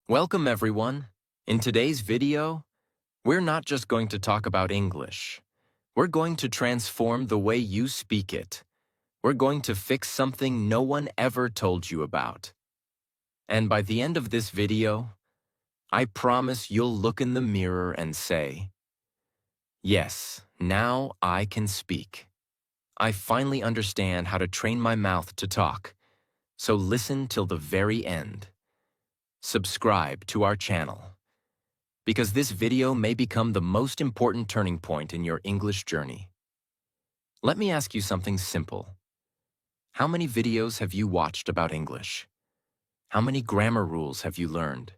Welcome everyone. In today's video, we're not just going to talk about English. We're going to transform the way you speak it. We're going to fix something no one ever told you about. And by the end of this video, I promise you'll look in the mirror and say, "Yes, now I can speak. I finally understand how to train my mouth to talk." So listen till the very end. Subscribe to our channel, because this video may become the most important turning point in your English journey. Let me ask you something simple. How many videos have you watched about English? How many grammar rules have you learned?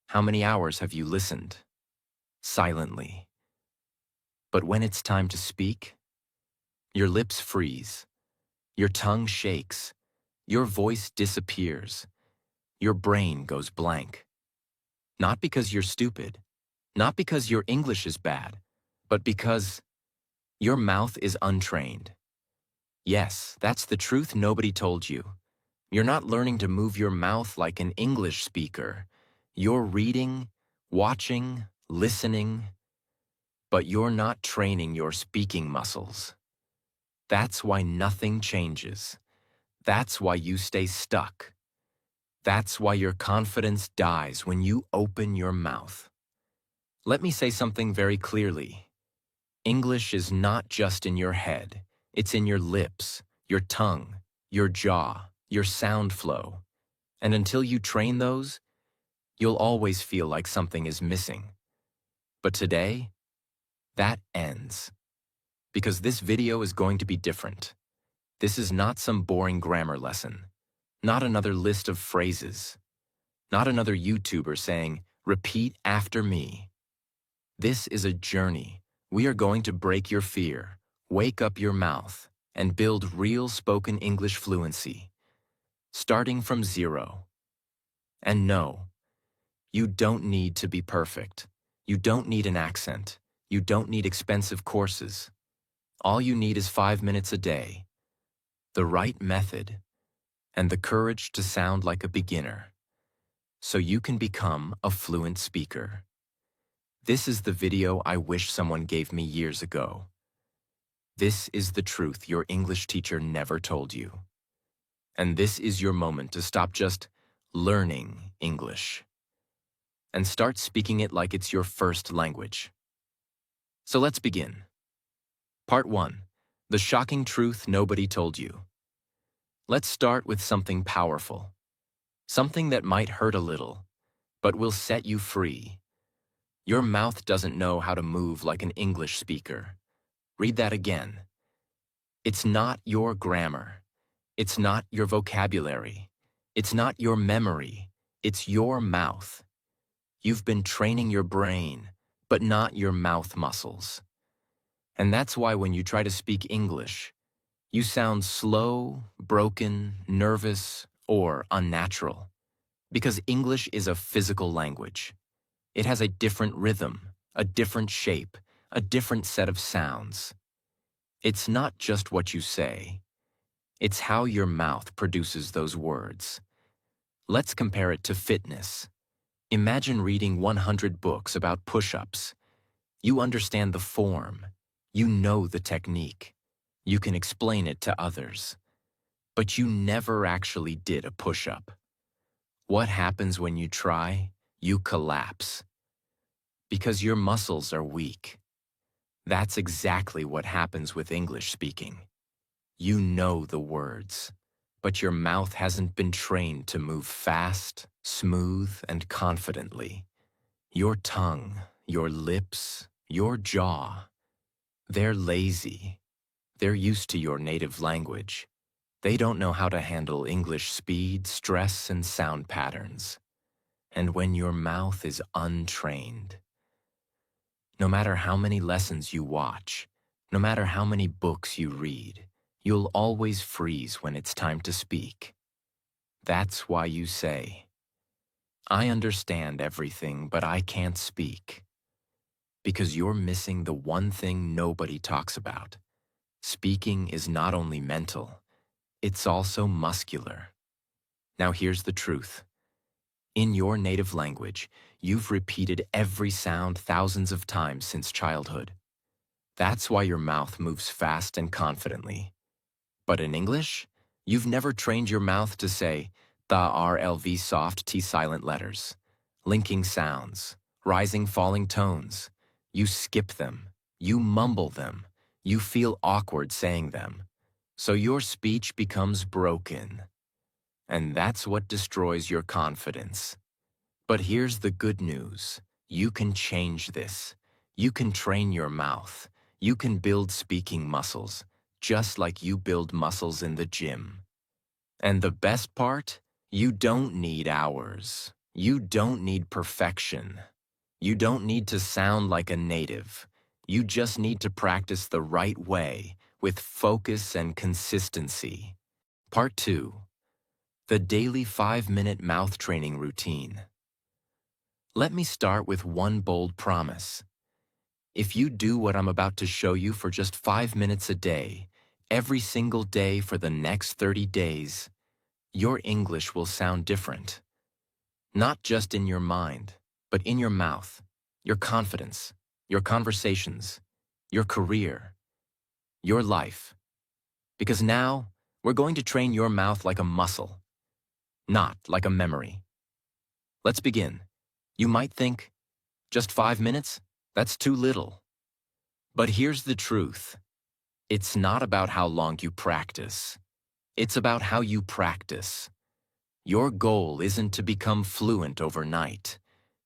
How many hours have you listened? Silently. But when it's time to speak, your lips freeze, your tongue shakes, your voice disappears, your brain goes blank. Not because you're stupid, not because your English is bad, but because your mouth is untrained. Yes, that's the truth nobody told you. You're not learning to move your mouth like an English speaker. You're reading, watching, listening, but you're not training your speaking muscles. That's why nothing changes. That's why you stay stuck. That's why your confidence dies when you open your mouth. Let me say something very clearly. English is not just in your head. It's in your lips, your tongue, your jaw, your sound flow. And until you train those, you'll always feel like something is missing. But today, that ends. Because this video is going to be different. This is not some boring grammar lesson. Not another list of phrases. Not another YouTuber saying, "Repeat after me." This is a journey. We are going to break your fear, wake up your mouth, and build real spoken English fluency, starting from zero. And no, you don't need to be perfect. You don't need an accent. You don't need expensive courses. All you need is 5 minutes a day, the right method, and the courage to sound like a beginner, so you can become a fluent speaker. This is the video I wish someone gave me years ago. This is the truth your English teacher never told you. And this is your moment to stop just learning English and start speaking it like it's your first language. So let's begin. Part 1. The shocking truth nobody told you. Let's start with something powerful. Something that might hurt a little, but will set you free. Your mouth doesn't know how to move like an English speaker. Read that again. It's not your grammar. It's not your vocabulary. It's not your memory. It's your mouth. You've been training your brain, but not your mouth muscles. And that's why when you try to speak English, you sound slow, broken, nervous, or unnatural. Because English is a physical language. It has a different rhythm, a different shape, a different set of sounds. It's not just what you say. It's how your mouth produces those words. Let's compare it to fitness. Imagine reading 100 books about push-ups. You understand the form. You know the technique. You can explain it to others. But you never actually did a push-up. What happens when you try? You collapse. Because your muscles are weak. That's exactly what happens with English speaking. You know the words, but your mouth hasn't been trained to move fast, smooth, and confidently. Your tongue, your lips, your jaw, they're lazy. They're used to your native language. They don't know how to handle English speed, stress, and sound patterns. And when your mouth is untrained, no matter how many lessons you watch, no matter how many books you read, you'll always freeze when it's time to speak. That's why you say, "I understand everything, but I can't speak." Because you're missing the one thing nobody talks about. Speaking is not only mental, it's also muscular. Now here's the truth. In your native language, you've repeated every sound thousands of times since childhood. That's why your mouth moves fast and confidently. But in English, you've never trained your mouth to say the RLV soft T silent letters, linking sounds, rising falling tones. You skip them, you mumble them, you feel awkward saying them. So your speech becomes broken. And that's what destroys your confidence. But here's the good news. You can change this. You can train your mouth. You can build speaking muscles, just like you build muscles in the gym. And the best part? You don't need hours. You don't need perfection. You don't need to sound like a native. You just need to practice the right way, with focus and consistency. Part 2. The daily 5-minute mouth training routine. Let me start with one bold promise. If you do what I'm about to show you for just 5 minutes a day, every single day for the next 30 days, your English will sound different. Not just in your mind, but in your mouth, your confidence, your conversations, your career, your life. Because now, we're going to train your mouth like a muscle, not like a memory. Let's begin. You might think, just 5 minutes? That's too little. But here's the truth. It's not about how long you practice. It's about how you practice. Your goal isn't to become fluent overnight.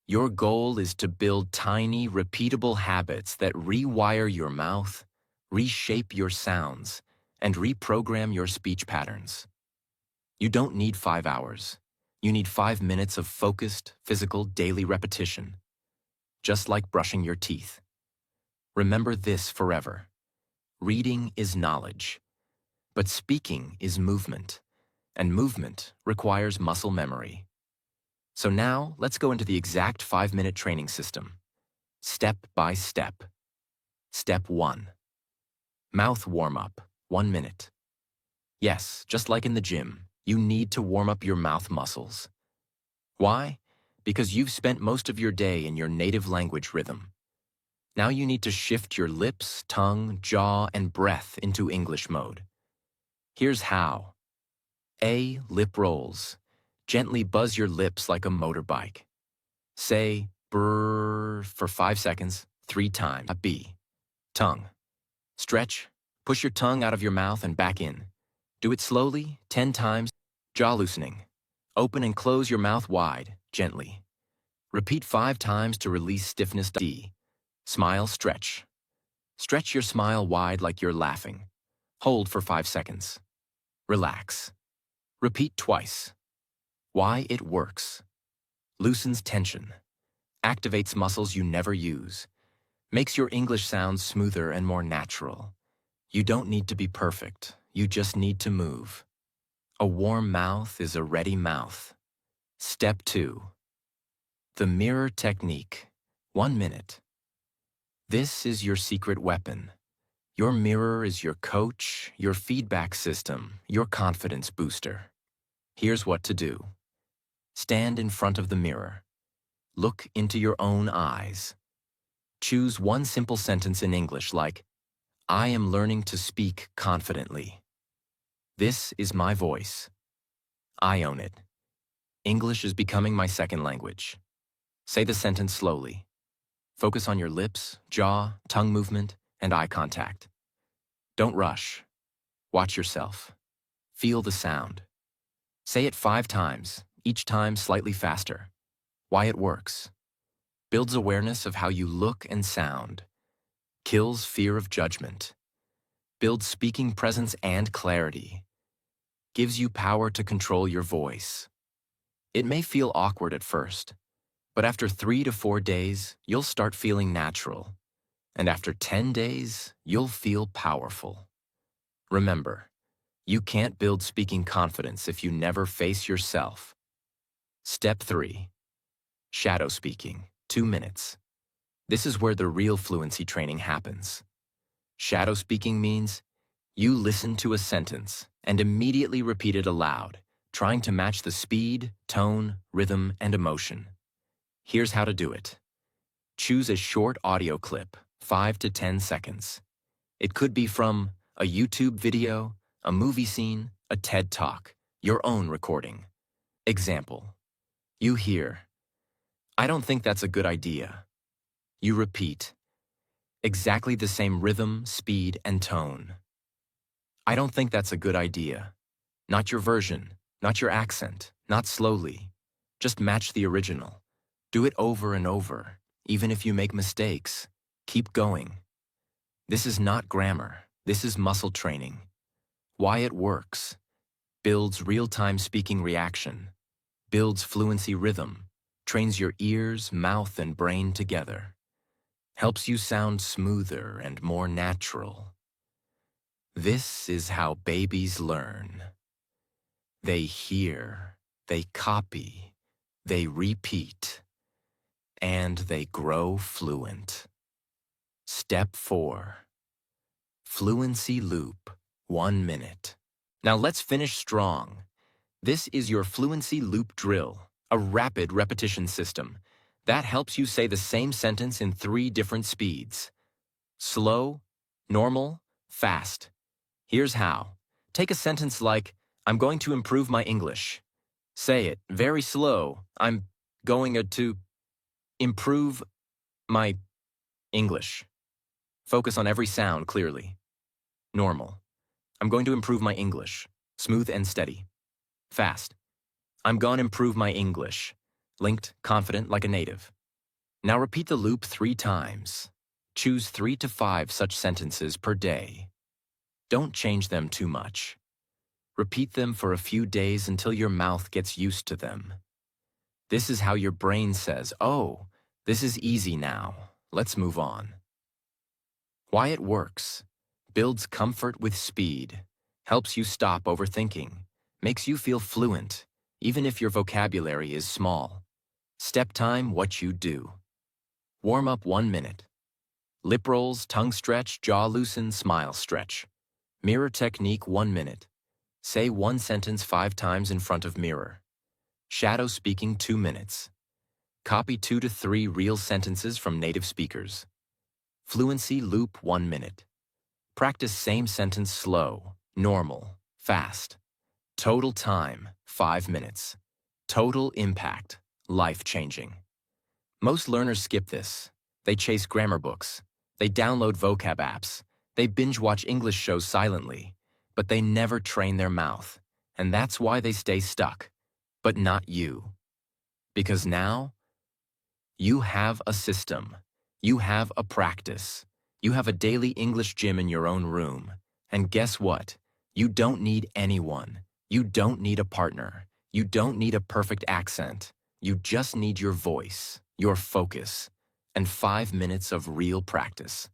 Your goal is to build tiny, repeatable habits that rewire your mouth, reshape your sounds, and reprogram your speech patterns. You don't need 5 hours. You need 5 minutes of focused, physical, daily repetition. Just like brushing your teeth. Remember this forever. Reading is knowledge, but speaking is movement, and movement requires muscle memory. So now, let's go into the exact 5-minute training system, step by step. Step 1. Mouth warm-up, 1 minute. Yes, just like in the gym, you need to warm up your mouth muscles. Why? Because you've spent most of your day in your native language rhythm. Now you need to shift your lips, tongue, jaw, and breath into English mode. Here's how. A. Lip rolls. Gently buzz your lips like a motorbike. Say brrr for 5 seconds, 3 times. B. Tongue. Stretch. Push your tongue out of your mouth and back in. Do it slowly, 10 times. Jaw loosening. Open and close your mouth wide, gently. Repeat 5 times to release stiffness. D. Smile, stretch. Stretch your smile wide like you're laughing. Hold for 5 seconds. Relax. Repeat twice. Why it works. Loosens tension. Activates muscles you never use. Makes your English sound smoother and more natural. You don't need to be perfect. You just need to move. A warm mouth is a ready mouth. Step 2. The mirror technique. 1 minute. This is your secret weapon. Your mirror is your coach, your feedback system, your confidence booster. Here's what to do. Stand in front of the mirror. Look into your own eyes. Choose one simple sentence in English like, I am learning to speak confidently. This is my voice. I own it. English is becoming my second language. Say the sentence slowly. Focus on your lips, jaw, tongue movement, and eye contact. Don't rush. Watch yourself. Feel the sound. Say it 5 times, each time slightly faster. Why it works. Builds awareness of how you look and sound. Kills fear of judgment. Builds speaking presence and clarity. Gives you power to control your voice. It may feel awkward at first, but after 3 to 4 days, you'll start feeling natural. And after 10 days, you'll feel powerful. Remember, you can't build speaking confidence if you never face yourself. Step 3. Shadow speaking, 2 minutes. This is where the real fluency training happens. Shadow speaking means you listen to a sentence and immediately repeat it aloud, trying to match the speed, tone, rhythm, and emotion. Here's how to do it. Choose a short audio clip, 5 to 10 seconds. It could be from a YouTube video, a movie scene, a TED Talk, your own recording. Example. You hear, "I don't think that's a good idea." You repeat, exactly the same rhythm, speed, and tone. "I don't think that's a good idea." Not your version, not your accent, not slowly. Just match the original. Do it over and over, even if you make mistakes. Keep going. This is not grammar. This is muscle training. Why it works. Builds real-time speaking reaction. Builds fluency rhythm. Trains your ears, mouth, and brain together. Helps you sound smoother and more natural. This is how babies learn. They hear, they copy, they repeat, and they grow fluent. Step 4. Fluency loop, 1 minute. Now let's finish strong. This is your fluency loop drill, a rapid repetition system that helps you say the same sentence in 3 different speeds. Slow, normal, fast. Here's how. Take a sentence like, "I'm going to improve my English." Say it very slow. "I'm going to improve my English." Focus on every sound clearly. Normal. "I'm going to improve my English." Smooth and steady. Fast. "I'm gonna improve my English." Linked, confident like a native. Now repeat the loop 3 times. Choose 3 to 5 such sentences per day. Don't change them too much. Repeat them for a few days until your mouth gets used to them. This is how your brain says, "Oh, this is easy now. Let's move on." Why it works. Builds comfort with speed. Helps you stop overthinking. Makes you feel fluent, even if your vocabulary is small. Step time, what you do. Warm up 1 minute. Lip rolls, tongue stretch, jaw loosen, smile stretch. Mirror technique 1 minute. Say 1 sentence 5 times in front of mirror. Shadow speaking 2 minutes. Copy 2 to 3 real sentences from native speakers. Fluency loop 1 minute. Practice same sentence slow, normal, fast. Total time 5 minutes. Total impact, life-changing. Most learners skip this. They chase grammar books. They download vocab apps. They binge-watch English shows silently. But they never train their mouth, and that's why they stay stuck. But not you. Because now, you have a system. You have a practice. You have a daily English gym in your own room. And guess what? You don't need anyone. You don't need a partner. You don't need a perfect accent. You just need your voice, your focus, and 5 minutes of real practice.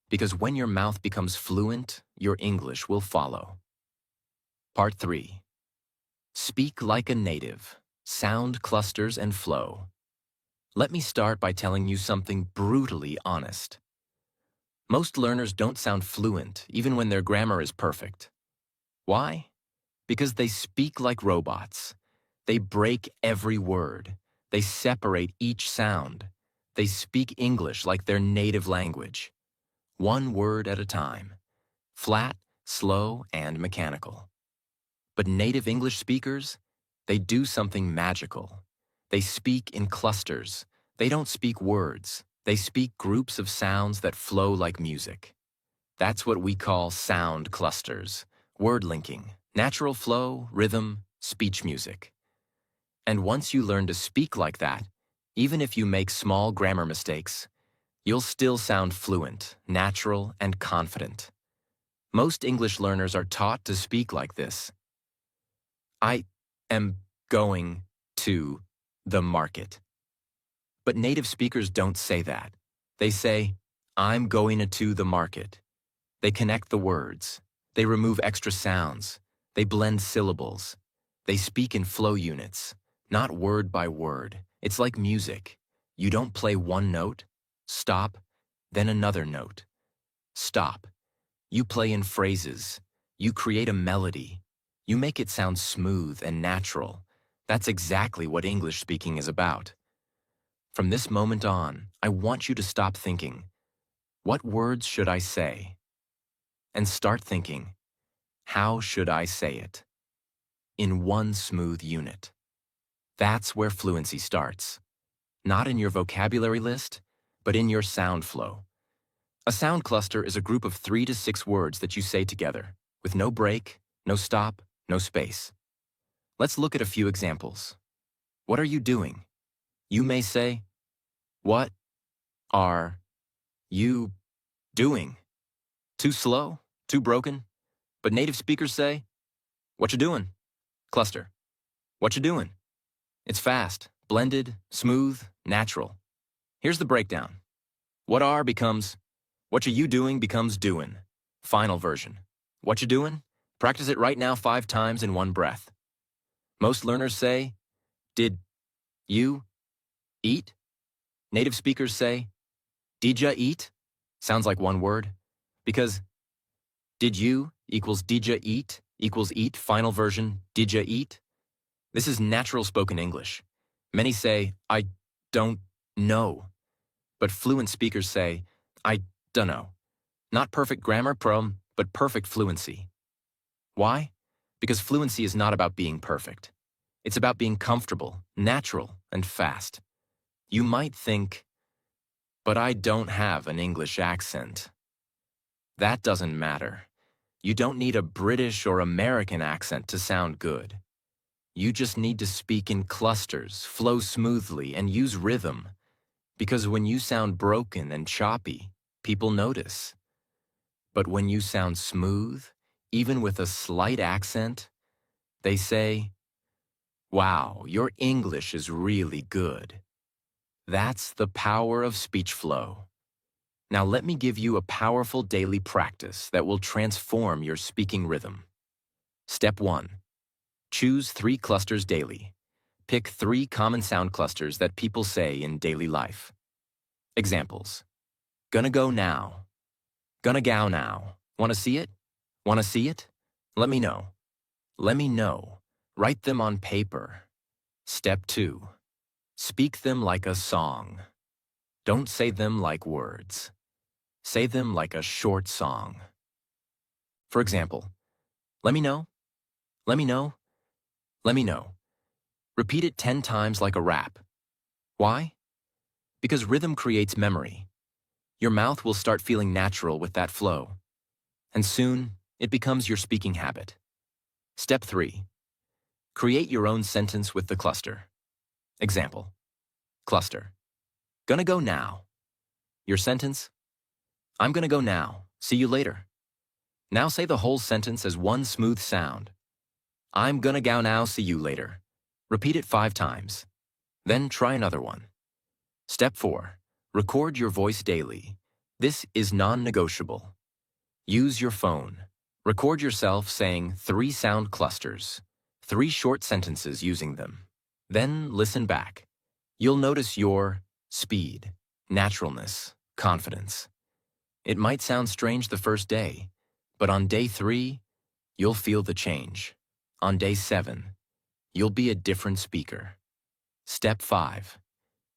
Because when your mouth becomes fluent, your English will follow. Part 3. Speak like a native. Sound clusters and flow. Let me start by telling you something brutally honest. Most learners don't sound fluent even when their grammar is perfect. Why? Because they speak like robots. They break every word. They separate each sound. They speak English like their native language. 1 word at a time. Flat, slow, and mechanical. But native English speakers, they do something magical. They speak in clusters. They don't speak words. They speak groups of sounds that flow like music. That's what we call sound clusters, word linking, natural flow, rhythm, speech music. And once you learn to speak like that, even if you make small grammar mistakes, you'll still sound fluent, natural, and confident. Most English learners are taught to speak like this. "I am going to the market." But native speakers don't say that. They say, "I'm going to the market." They connect the words. They remove extra sounds. They blend syllables. They speak in flow units, not word by word. It's like music. You don't play 1 note, stop, then another note. Stop. You play in phrases. You create a melody. You make it sound smooth and natural. That's exactly what English speaking is about. From this moment on, I want you to stop thinking, what words should I say? And start thinking, how should I say it? In one smooth unit. That's where fluency starts. Not in your vocabulary list, but in your sound flow. A sound cluster is a group of 3 to 6 words that you say together, with no break, no stop, no space. Let's look at a few examples. What are you doing? You may say, what are you doing? Too slow? Too broken? But native speakers say, what you doing? Cluster. What you doing? It's fast, blended, smooth, natural. Here's the breakdown. What are becomes, what you doing becomes doing. Final version. What you doing? Practice it right now 5 times in one breath. Most learners say, did you eat? Native speakers say, did ya eat? Sounds like one word. Because did you equals did ya eat equals eat, final version, did ya eat? This is natural spoken English. Many say, I don't know. But fluent speakers say, I dunno. Not perfect grammar, but perfect fluency. Why? Because fluency is not about being perfect. It's about being comfortable, natural, and fast. You might think, but I don't have an English accent. That doesn't matter. You don't need a British or American accent to sound good. You just need to speak in clusters, flow smoothly, and use rhythm. Because when you sound broken and choppy, people notice. But when you sound smooth, even with a slight accent, they say, wow, your English is really good. That's the power of speech flow. Now let me give you a powerful daily practice that will transform your speaking rhythm. Step 1. Choose 3 clusters daily. Pick 3 common sound clusters that people say in daily life. Examples. Gonna go now. Gonna go now. Wanna see it? Wanna see it? Let me know. Let me know. Write them on paper. Step 2. Speak them like a song. Don't say them like words. Say them like a short song. For example, let me know. Let me know. Let me know. Repeat it 10 times like a rap. Why? Because rhythm creates memory. Your mouth will start feeling natural with that flow. And soon, it becomes your speaking habit. Step 3. Create your own sentence with the cluster. Example. Cluster. Gonna go now. Your sentence? I'm gonna go now. See you later. Now say the whole sentence as one smooth sound. I'm gonna go now. See you later. Repeat it 5 times. Then try another one. Step 4. Record your voice daily. This is non-negotiable. Use your phone. Record yourself saying 3 sound clusters, 3 short sentences using them. Then listen back. You'll notice your speed, naturalness, confidence. It might sound strange the first day, but on day 3, you'll feel the change. On day 7, you'll be a different speaker. Step 5.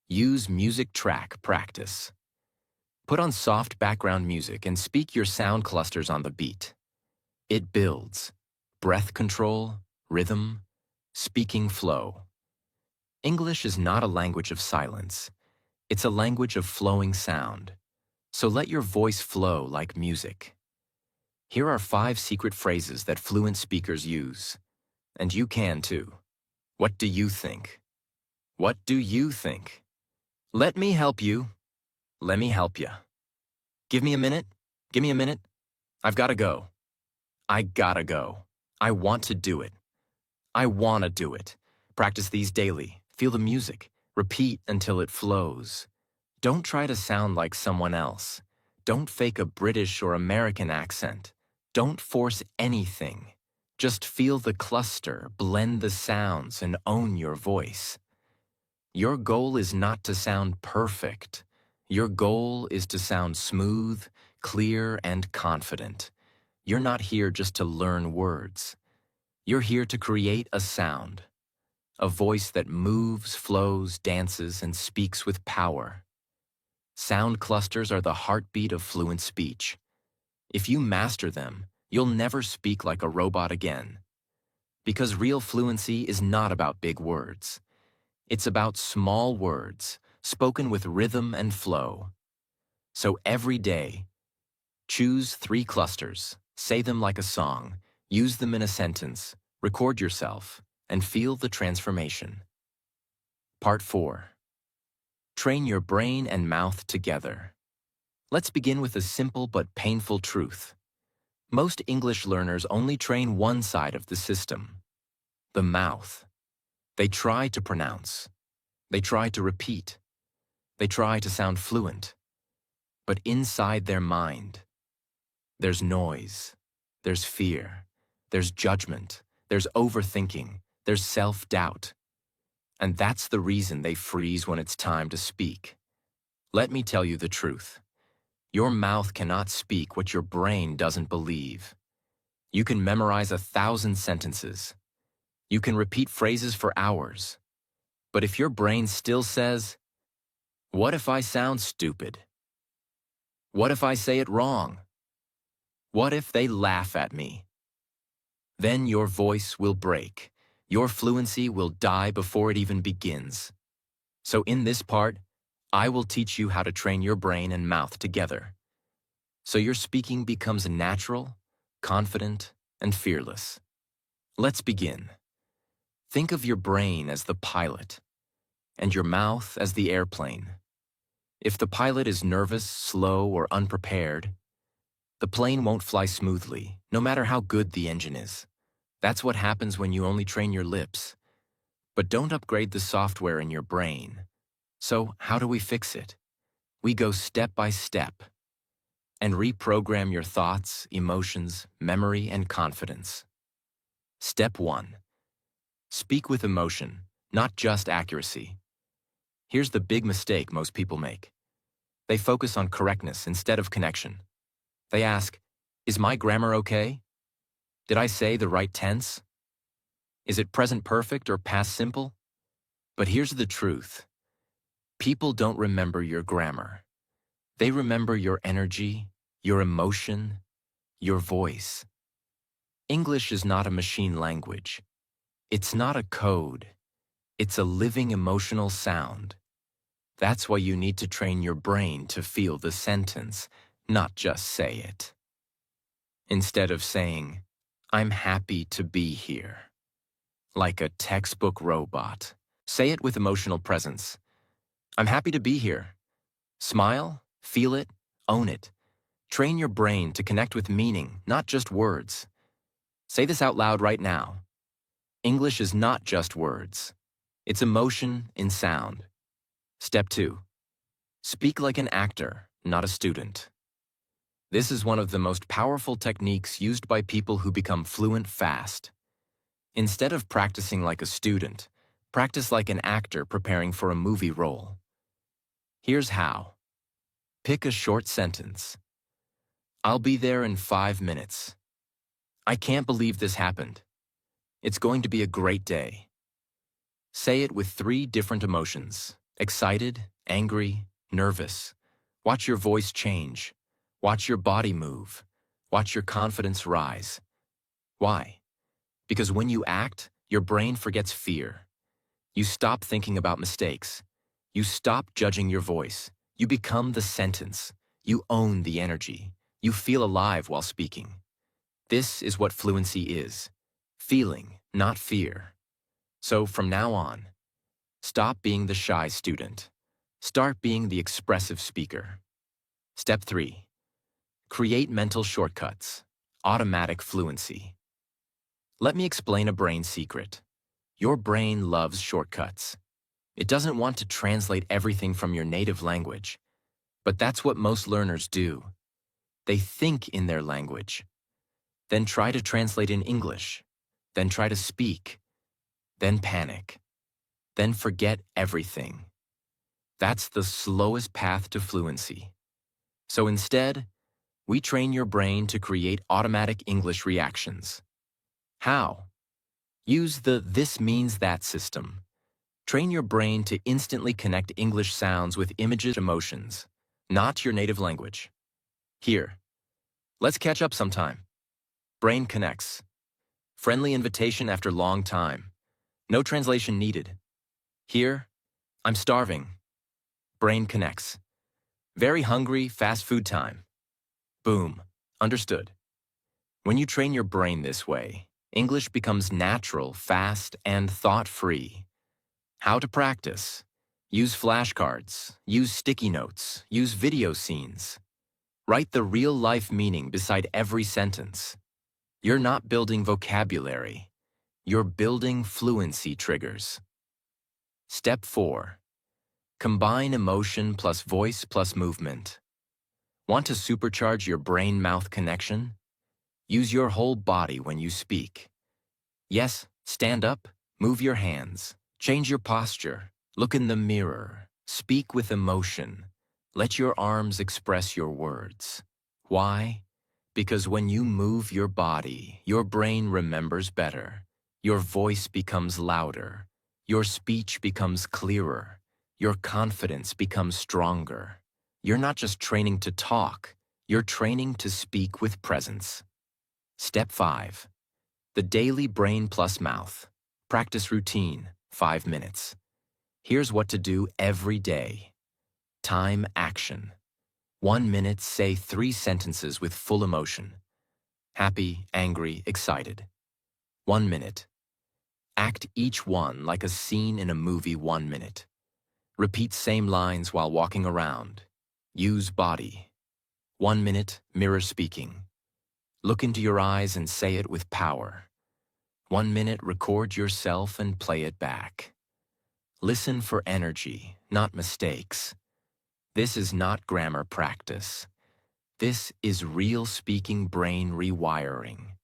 Use music track practice. Put on soft background music and speak your sound clusters on the beat. It builds breath control, rhythm, speaking flow. English is not a language of silence. It's a language of flowing sound. So let your voice flow like music. Here are 5 secret phrases that fluent speakers use. And you can too. What do you think? What do you think? Let me help you. Let me help ya. Give me a minute. Give me a minute. I've gotta go. I gotta go. I want to do it. I wanna do it. Practice these daily. Feel the music. Repeat until it flows. Don't try to sound like someone else. Don't fake a British or American accent. Don't force anything. Just feel the cluster, blend the sounds, and own your voice. Your goal is not to sound perfect. Your goal is to sound smooth, clear, and confident. You're not here just to learn words. You're here to create a sound, a voice that moves, flows, dances, and speaks with power. Sound clusters are the heartbeat of fluent speech. If you master them, you'll never speak like a robot again. Because real fluency is not about big words. It's about small words, spoken with rhythm and flow. So every day, choose 3 clusters, say them like a song, use them in a sentence, record yourself, and feel the transformation. Part 4. Train your brain and mouth together. Let's begin with a simple but painful truth. Most English learners only train one side of the system, the mouth. They try to pronounce. They try to repeat. They try to sound fluent. But inside their mind, there's noise, there's fear, there's judgment, there's overthinking, there's self-doubt. And that's the reason they freeze when it's time to speak. Let me tell you the truth. Your mouth cannot speak what your brain doesn't believe. You can memorize 1,000 sentences. You can repeat phrases for hours. But if your brain still says, "What if I sound stupid? What if I say it wrong? What if they laugh at me?" Then your voice will break. Your fluency will die before it even begins. So in this part, I will teach you how to train your brain and mouth together, so your speaking becomes natural, confident, and fearless. Let's begin. Think of your brain as the pilot, and your mouth as the airplane. If the pilot is nervous, slow, or unprepared, the plane won't fly smoothly, no matter how good the engine is. That's what happens when you only train your lips. But don't upgrade the software in your brain. So how do we fix it? We go step by step and reprogram your thoughts, emotions, memory, and confidence. Step 1. Speak with emotion, not just accuracy. Here's the big mistake most people make. They focus on correctness instead of connection. They ask, "Is my grammar okay? Did I say the right tense? Is it present perfect or past simple?" But here's the truth. People don't remember your grammar. They remember your energy, your emotion, your voice. English is not a machine language. It's not a code. It's a living emotional sound. That's why you need to train your brain to feel the sentence, not just say it. Instead of saying, "I'm happy to be here," like a textbook robot, say it with emotional presence. "I'm happy to be here." Smile, feel it, own it. Train your brain to connect with meaning, not just words. Say this out loud right now. English is not just words. It's emotion in sound. Step 2. Speak like an actor, not a student. This is one of the most powerful techniques used by people who become fluent fast. Instead of practicing like a student, practice like an actor preparing for a movie role. Here's how. Pick a short sentence. "I'll be there in 5 minutes. I can't believe this happened. It's going to be a great day." Say it with 3 different emotions: excited, angry, nervous. Watch your voice change. Watch your body move. Watch your confidence rise. Why? Because when you act, your brain forgets fear. You stop thinking about mistakes. You stop judging your voice. You become the sentence. You own the energy. You feel alive while speaking. This is what fluency is. Feeling, not fear. So from now on, stop being the shy student. Start being the expressive speaker. Step 3. Create mental shortcuts. Automatic fluency. Let me explain a brain secret. Your brain loves shortcuts. It doesn't want to translate everything from your native language. But that's what most learners do. They think in their language, then try to translate in English, then try to speak, then panic, then forget everything. That's the slowest path to fluency. So instead, we train your brain to create automatic English reactions. How? Use the "this means that" system. Train your brain to instantly connect English sounds with images, emotions, not your native language. Here, let's catch up sometime. Brain connects. Friendly invitation after long time. No translation needed. Here, I'm starving. Brain connects. Very hungry, fast food time. Boom. Understood. When you train your brain this way, English becomes natural, fast, and thought-free. How to practice? Use flashcards, use sticky notes, use video scenes. Write the real-life meaning beside every sentence. You're not building vocabulary. You're building fluency triggers. Step 4. Combine emotion plus voice plus movement. Want to supercharge your brain-mouth connection? Use your whole body when you speak. Yes, stand up, move your hands, change your posture, look in the mirror, speak with emotion. Let your arms express your words. Why? Because when you move your body, your brain remembers better. Your voice becomes louder. Your speech becomes clearer. Your confidence becomes stronger. You're not just training to talk, you're training to speak with presence. Step 5. The daily brain plus mouth. Practice routine, 5 minutes. Here's what to do every day. Time action. 1 minute, say 3 sentences with full emotion. Happy, angry, excited. 1 minute. Act each one like a scene in a movie. 1 minute. Repeat same lines while walking around. Use body. 1 minute, mirror speaking. Look into your eyes and say it with power. 1 minute, record yourself and play it back. Listen for energy, not mistakes. This is not grammar practice. This is real speaking brain rewiring.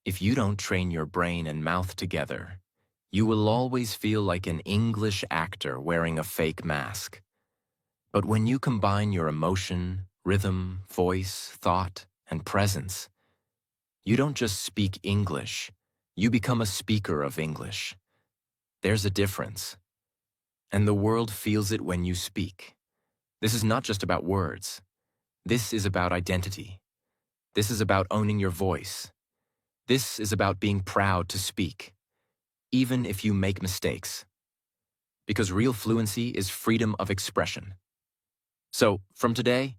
If you don't train your brain and mouth together, you will always feel like an English actor wearing a fake mask. But when you combine your emotion, rhythm, voice, thought, and presence, you don't just speak English, you become a speaker of English. There's a difference. And the world feels it when you speak. This is not just about words. This is about identity. This is about owning your voice. This is about being proud to speak, even if you make mistakes. Because real fluency is freedom of expression. So, from today,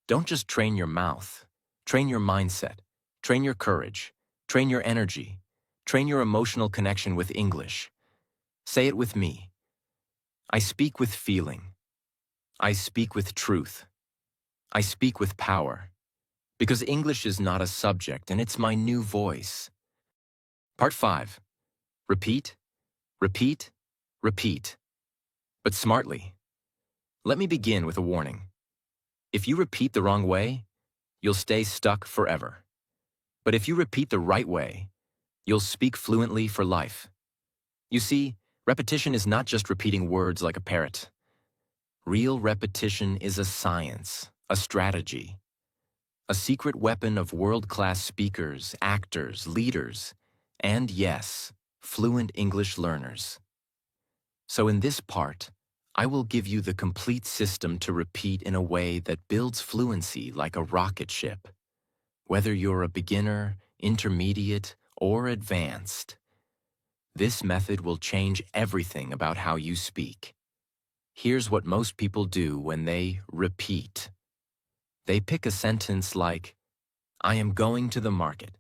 don't just train your mouth. Train your mindset. Train your courage. Train your energy. Train your emotional connection with English. Say it with me. I speak with feeling. I speak with truth. I speak with power. Because English is not a subject and it's my new voice. Part 5. Repeat, repeat, repeat. But smartly. Let me begin with a warning. If you repeat the wrong way, you'll stay stuck forever. But if you repeat the right way, you'll speak fluently for life. You see, repetition is not just repeating words like a parrot. Real repetition is a science, a strategy, a secret weapon of world-class speakers, actors, leaders, and yes, fluent English learners. So in this part, I will give you the complete system to repeat in a way that builds fluency like a rocket ship. Whether you're a beginner, intermediate, or advanced, this method will change everything about how you speak. Here's what most people do when they repeat. They pick a sentence like, I am going to the market,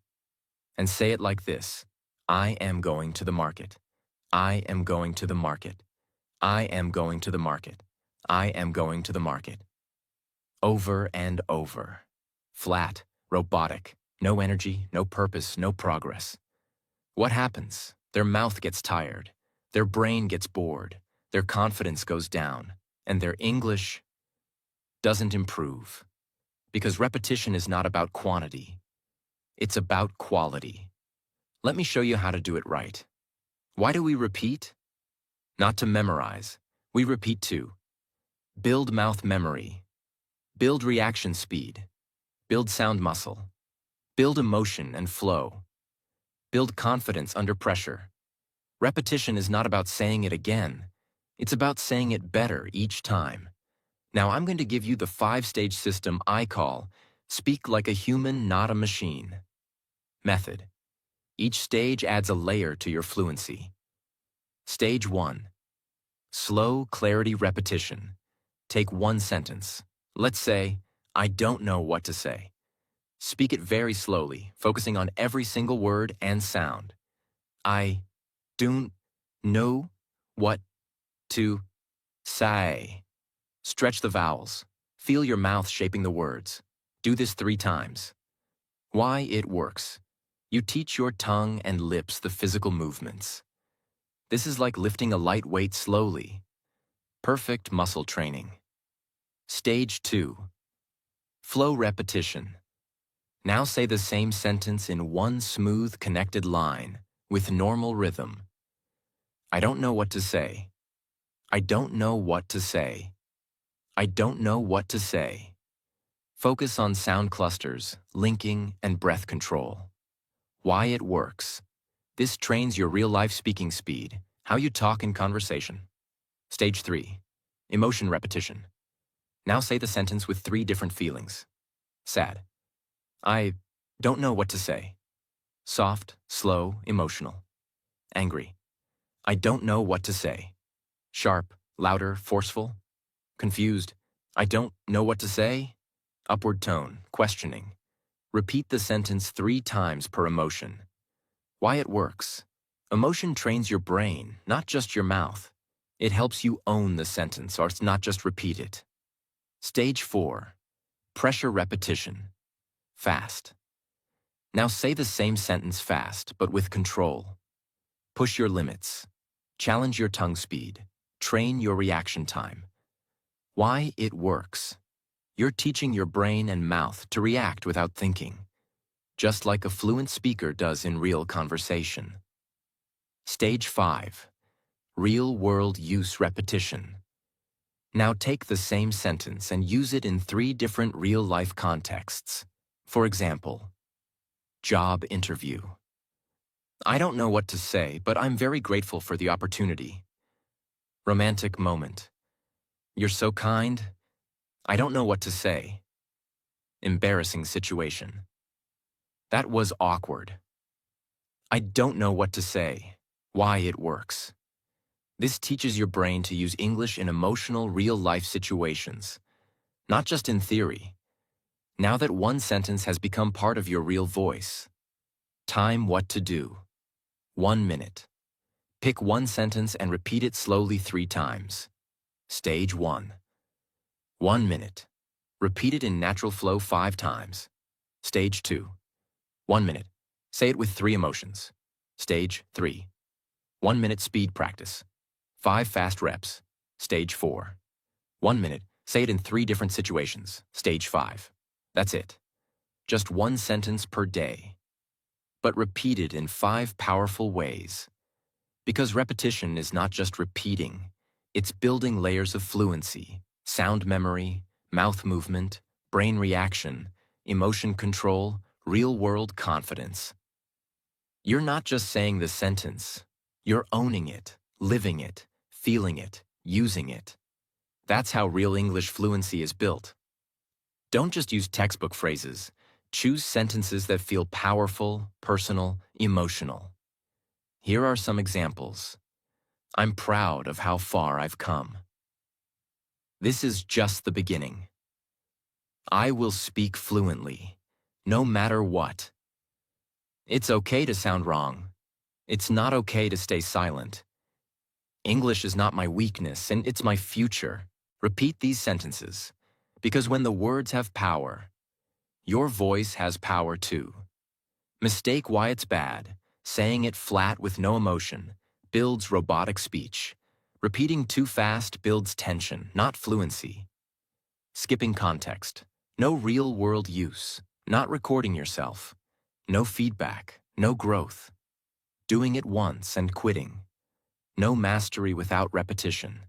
and say it like this. I am going to the market. I am going to the market. I am going to the market. I am going to the market. Over and over. Flat, robotic, no energy, no purpose, no progress. What happens? Their mouth gets tired. Their brain gets bored. Their confidence goes down. And their English doesn't improve. Because repetition is not about quantity. It's about quality. Let me show you how to do it right. Why do we repeat? Not to memorize. We repeat to build mouth memory, build reaction speed, build sound muscle, build emotion and flow. Build confidence under pressure. Repetition is not about saying it again. It's about saying it better each time. Now I'm going to give you the 5-stage system I call Speak Like a Human, Not a Machine. Method. Each stage adds a layer to your fluency. Stage 1. Slow clarity repetition. Take one sentence. Let's say, I don't know what to say. Speak it very slowly, focusing on every single word and sound. I don't know what to say. Stretch the vowels. Feel your mouth shaping the words. Do this 3 times. Why it works. You teach your tongue and lips the physical movements. This is like lifting a light weight slowly. Perfect muscle training. Stage 2. Flow repetition. Now say the same sentence in one smooth, connected line with normal rhythm. I don't know what to say. I don't know what to say. I don't know what to say. Focus on sound clusters, linking, and breath control. Why it works. This trains your real-life speaking speed, how you talk in conversation. Stage 3. Emotion repetition. Now say the sentence with 3 different feelings. Sad. I don't know what to say. Soft, slow, emotional. Angry. I don't know what to say. Sharp, louder, forceful. Confused. I don't know what to say. Upward tone, questioning. Repeat the sentence 3 times per emotion. Why it works. Emotion trains your brain, not just your mouth. It helps you own the sentence, or it's not just repeat it. Stage 4. Pressure repetition. Fast. Now say the same sentence fast, but with control. Push your limits. Challenge your tongue speed. Train your reaction time. Why it works. You're teaching your brain and mouth to react without thinking, just like a fluent speaker does in real conversation. Stage 5. Real-world use repetition. Now take the same sentence and use it in 3 different real-life contexts. For example, job interview. I don't know what to say, but I'm very grateful for the opportunity. Romantic moment. You're so kind. I don't know what to say. Embarrassing situation. That was awkward. I don't know what to say. Why it works. This teaches your brain to use English in emotional, real-life situations, not just in theory. Now that one sentence has become part of your real voice. Time what to do. 1 minute. Pick one sentence and repeat it slowly 3 times. Stage 1. 1 minute. Repeat it in natural flow 5 times. Stage 2. 1 minute. Say it with 3 emotions. Stage 3. 1 minute speed practice. 5 fast reps. Stage 4. 1 minute. Say it in 3 different situations. Stage 5. That's it. Just 1 sentence per day. But repeat it in 5 powerful ways. Because repetition is not just repeating, it's building layers of fluency, sound memory, mouth movement, brain reaction, emotion control, real-world confidence. You're not just saying the sentence, you're owning it, living it, feeling it, using it. That's how real English fluency is built. Don't just use textbook phrases. Choose sentences that feel powerful, personal, emotional. Here are some examples. I'm proud of how far I've come. This is just the beginning. I will speak fluently, no matter what. It's okay to sound wrong. It's not okay to stay silent. English is not my weakness, and it's my future. Repeat these sentences, because when the words have power, your voice has power too. Mistake why it's bad. Saying it flat with no emotion builds robotic speech. Repeating too fast builds tension, not fluency. Skipping context. No real-world use. Not recording yourself. No feedback. No growth. Doing it once and quitting. No mastery without repetition.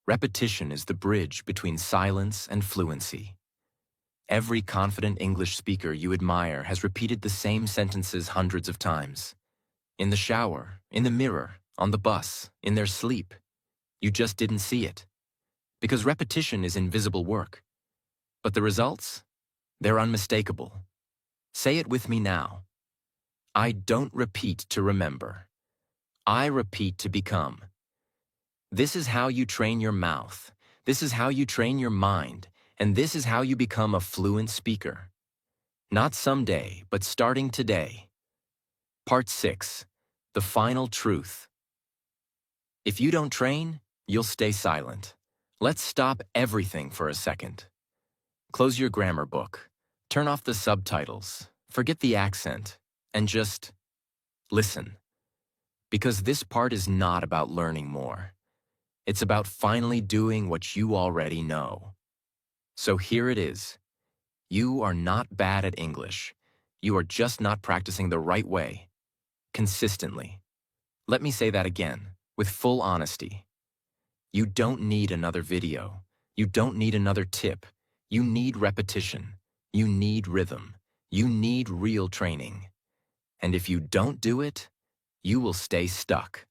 Repetition is the bridge between silence and fluency. Every confident English speaker you admire has repeated the same sentences hundreds of times. in the shower, in the mirror, on the bus, in their sleep. You just didn't see it. Because repetition is invisible work. But the results? They're unmistakable. Say it with me now. I don't repeat to remember. I repeat to become. This is how you train your mouth. This is how you train your mind. And this is how you become a fluent speaker. Not someday, but starting today. Part 6. The final truth. If you don't train, you'll stay silent. Let's stop everything for a second. Close your grammar book. Turn off the subtitles. Forget the accent. And just listen. Because this part is not about learning more. It's about finally doing what you already know. So here it is. You are not bad at English. You are just not practicing the right way, consistently. Let me say that again, with full honesty. You don't need another video. You don't need another tip. You need repetition. You need rhythm. You need real training. And if you don't do it, you will stay stuck.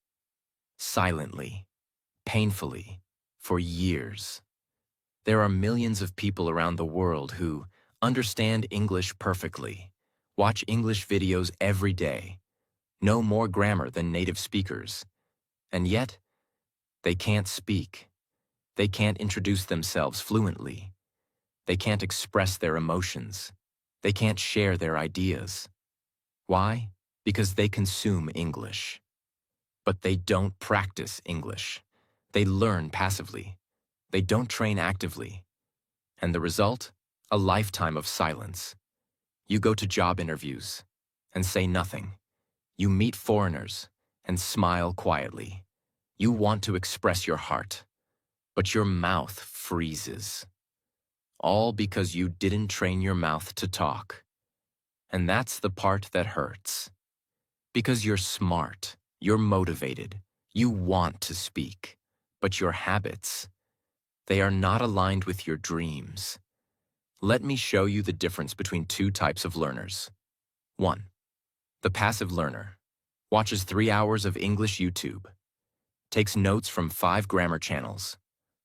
Silently, painfully, for years. There are millions of people around the world who understand English perfectly, watch English videos every day, know more grammar than native speakers, and yet they can't speak. They can't introduce themselves fluently. They can't express their emotions. They can't share their ideas. Why? Because they consume English. But they don't practice English. They learn passively. They don't train actively. And the result? A lifetime of silence. You go to job interviews and say nothing. You meet foreigners and smile quietly. You want to express your heart, but your mouth freezes. All because you didn't train your mouth to talk. And that's the part that hurts. Because you're smart, you're motivated, you want to speak, but your habits, they are not aligned with your dreams. Let me show you the difference between two types of learners. 1. The passive learner watches 3 hours of English YouTube, takes notes from 5 grammar channels,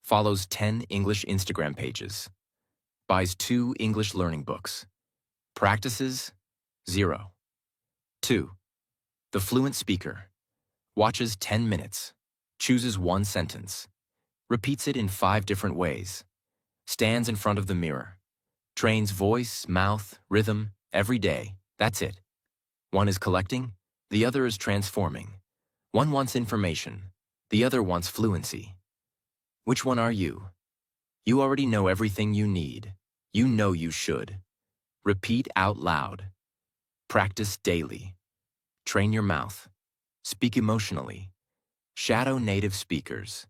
follows 10 English Instagram pages, buys 2 English learning books, practices 0. 2. The fluent speaker watches 10 minutes, chooses 1 sentence, repeats it in 5 different ways, stands in front of the mirror, trains voice, mouth, rhythm every day. That's it. One is collecting, the other is transforming. One wants information, the other wants fluency. Which one are you? You already know everything you need. You know you should. Repeat out loud. Practice daily. Train your mouth. Speak emotionally. Shadow native speakers.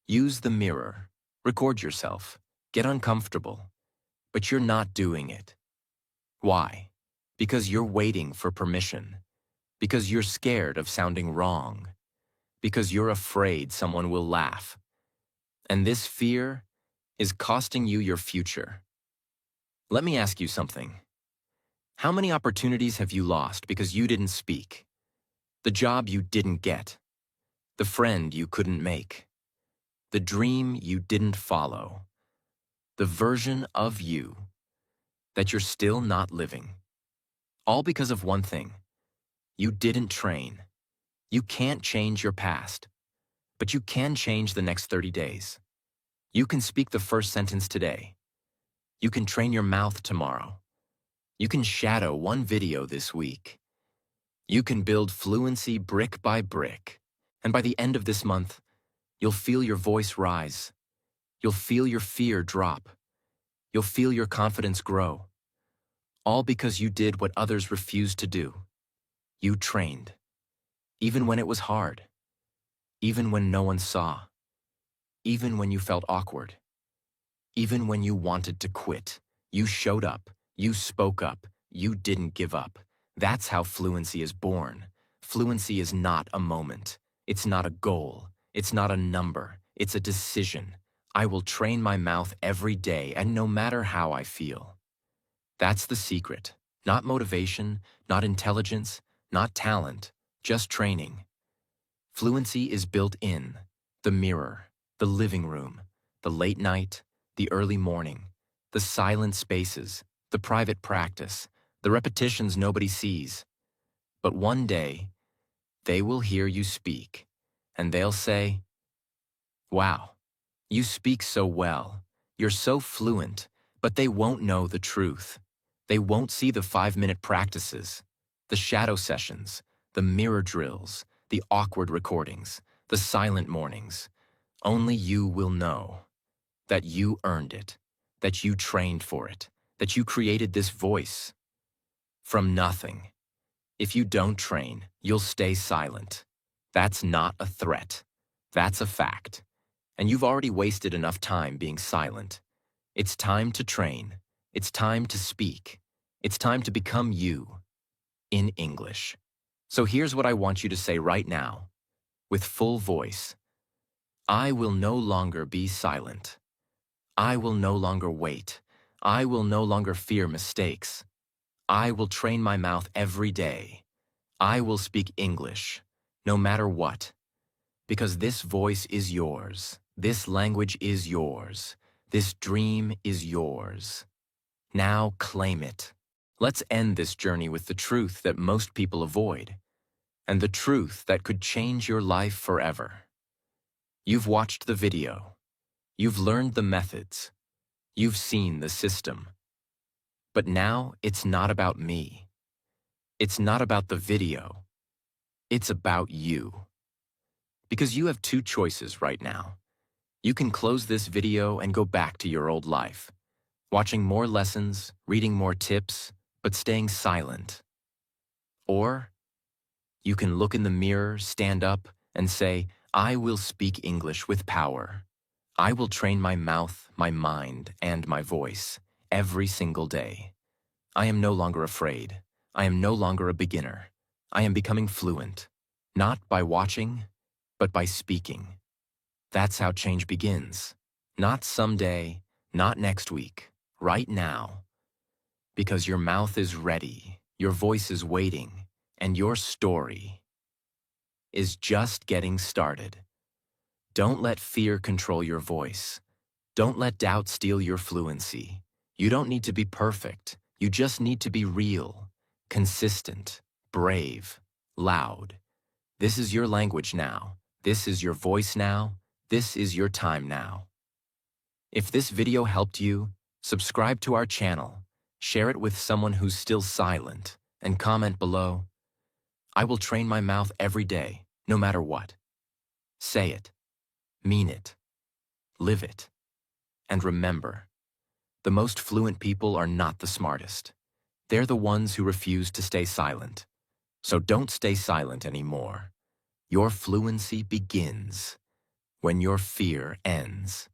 Use the mirror. Record yourself. Get uncomfortable. But you're not doing it. Why? Because you're waiting for permission. Because you're scared of sounding wrong. Because you're afraid someone will laugh. And this fear is costing you your future. Let me ask you something. How many opportunities have you lost because you didn't speak? The job you didn't get. The friend you couldn't make. The dream you didn't follow. The version of you that you're still not living. All because of one thing. You didn't train. You can't change your past, but you can change the next 30 days. You can speak the first sentence today. You can train your mouth tomorrow. You can shadow 1 video this week. You can build fluency brick by brick. And by the end of this month, you'll feel your voice rise. You'll feel your fear drop. You'll feel your confidence grow. All because you did what others refused to do. You trained. Even when it was hard. Even when no one saw. Even when you felt awkward. Even when you wanted to quit. You showed up. You spoke up. You didn't give up. That's how fluency is born. Fluency is not a moment. It's not a goal. It's not a number. It's a decision. I will train my mouth every day and no matter how I feel. That's the secret. Not motivation, not intelligence, not talent. just training. Fluency is built in the mirror, the living room, the late night, the early morning, the silent spaces, the private practice, the repetitions nobody sees. But one day, they will hear you speak, and they'll say, "Wow, you speak so well. You're so fluent," but they won't know the truth. They won't see the 5-minute practices, the shadow sessions, the mirror drills, the awkward recordings, the silent mornings. Only you will know that you earned it, that you trained for it, that you created this voice from nothing. If you don't train, you'll stay silent. That's not a threat. That's a fact. And you've already wasted enough time being silent. It's time to train. It's time to speak. It's time to become you in English. So here's what I want you to say right now, with full voice. I will no longer be silent. I will no longer wait. I will no longer fear mistakes. I will train my mouth every day. I will speak English, no matter what. Because this voice is yours. This language is yours. This dream is yours. Now claim it. Let's end this journey with the truth that most people avoid, and the truth that could change your life forever. You've watched the video. You've learned the methods. You've seen the system. But now it's not about me. It's not about the video. It's about you. Because you have two choices right now. You can close this video and go back to your old life, watching more lessons, reading more tips, but staying silent. Or you can look in the mirror, stand up, and say, I will speak English with power. I will train my mouth, my mind, and my voice every single day. I am no longer afraid. I am no longer a beginner. I am becoming fluent, not by watching, but by speaking. That's how change begins. Not someday, not next week, right now. Because your mouth is ready, your voice is waiting, and your story is just getting started. Don't let fear control your voice. Don't let doubt steal your fluency. You don't need to be perfect. You just need to be real, consistent, brave, loud. This is your language now. This is your voice now. This is your time now. If this video helped you, subscribe to our channel, share it with someone who's still silent, and comment below. I will train my mouth every day, no matter what. Say it, mean it, live it. And remember, the most fluent people are not the smartest. They're the ones who refuse to stay silent. So don't stay silent anymore. Your fluency begins when your fear ends.